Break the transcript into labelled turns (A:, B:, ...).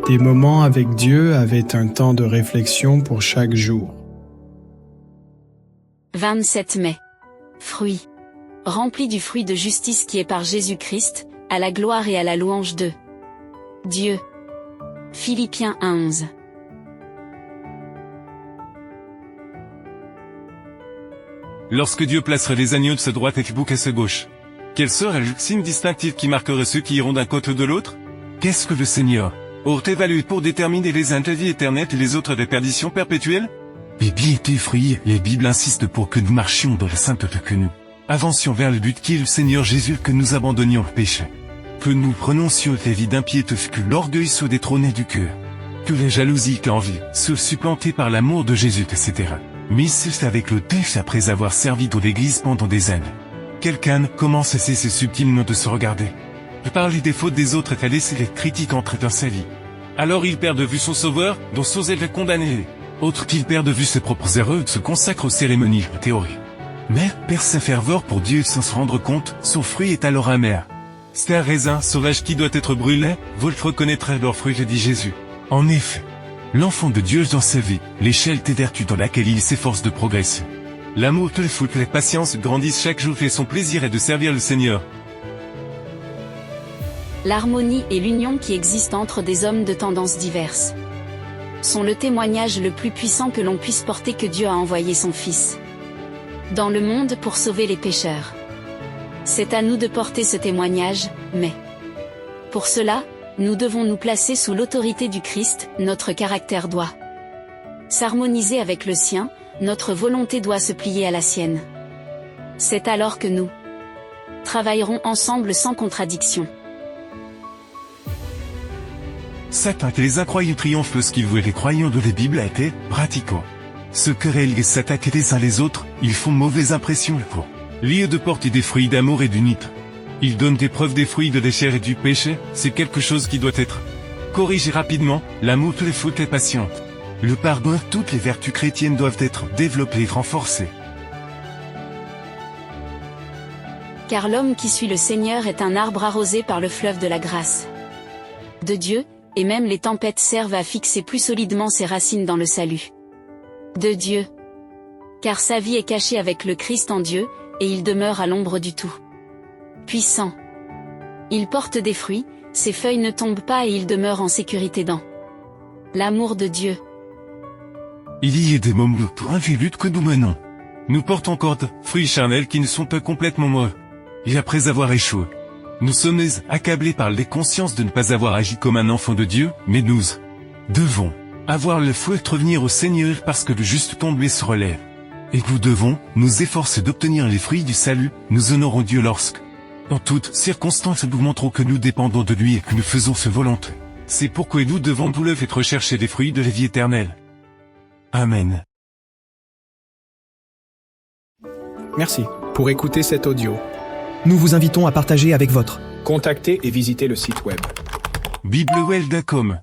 A: Des moments avec Dieu avaient un temps de réflexion pour chaque jour.
B: 27 mai. Fruit. Rempli du fruit de justice qui est par Jésus-Christ, à la gloire et à la louange de Dieu. Philippiens 1:11.
C: Lorsque Dieu placerait les agneaux de sa droite et les boucs à sa gauche, quel serait le signe distinctif qui marquerait ceux qui iront d'un côté de l'autre? Qu'est-ce que le Seigneur aurait évalué pour déterminer les uns de la vie éternelle et les autres de perdition perpétuelle? Les Bibles étaient fruits, les Bibles insistent pour que nous marchions dans la sainteté, que nous avancions vers le but qui est le Seigneur Jésus, que nous abandonnions le péché, que nous prononcions la vie d'impiété, que l'orgueil soit détrôné du cœur, que la jalousie et l'envie soient supplantées par l'amour de Jésus, etc. Mais c'est avec le temps, après avoir servi dans l'église pendant des années, quelqu'un commence à cesser subtilement de se regarder, de parler des fautes des autres et à laisser les critiques entrer dans sa vie. Alors il perd de vue son sauveur, dont Sosé l'a condamné. Autre qu'il perd de vue ses propres erreurs et se consacre aux cérémonies, aux théories. Mais, perd sa ferveur pour Dieu sans se rendre compte, son fruit est alors amer. C'est un raisin sauvage qui doit être brûlé, vous le reconnaîtrez leur fruit, dit Jésus. En effet, l'enfant de Dieu dans sa vie, l'échelle des vertus dans laquelle il s'efforce de progresser. L'amour, le foot, la patience grandissent chaque jour et son plaisir est de servir le Seigneur.
B: L'harmonie et l'union qui existent entre des hommes de tendances diverses sont le témoignage le plus puissant que l'on puisse porter que Dieu a envoyé son Fils dans le monde pour sauver les pécheurs. C'est à nous de porter ce témoignage, mais pour cela, nous devons nous placer sous l'autorité du Christ, notre caractère doit s'harmoniser avec le sien, notre volonté doit se plier à la sienne. C'est alors que nous travaillerons ensemble sans contradiction.
C: Satan et les incroyants triomphent ce qu'ils voient les croyants de la Bible a été pratiquants. Se querellent et s'attaquent les uns les autres, ils font mauvaise impression pour lieu de porter des fruits d'amour et d'unité. Ils donnent des preuves des fruits de la chair et du péché, c'est quelque chose qui doit être corrigé rapidement, l'amour, les fautes et patiente. Le pardon, toutes les vertus chrétiennes doivent être développées et renforcées.
B: Car l'homme qui suit le Seigneur est un arbre arrosé par le fleuve de la grâce de Dieu, et même les tempêtes servent à fixer plus solidement ses racines dans le salut de Dieu. Car sa vie est cachée avec le Christ en Dieu, et il demeure à l'ombre du tout puissant. Il porte des fruits, ses feuilles ne tombent pas et il demeure en sécurité dans l'amour de Dieu.
C: Il y a des moments pour un lutte que nous menons. Nous portons encore de fruits charnels qui ne sont pas complètement morts. Et après avoir échoué, nous sommes accablés par les consciences de ne pas avoir agi comme un enfant de Dieu, mais nous devons avoir le fouet de revenir au Seigneur parce que le juste tombe et se relève. Et nous devons nous efforcer d'obtenir les fruits du salut, nous honorons Dieu lorsque, dans toutes circonstances, nous montrons que nous dépendons de lui et que nous faisons sa volonté. C'est pourquoi nous devons nous lever et rechercher les fruits de la vie éternelle. Amen.
A: Merci pour écouter cet audio.
D: Nous vous invitons à partager avec votre
A: Contactez et visitez le site web.
C: biblewell.com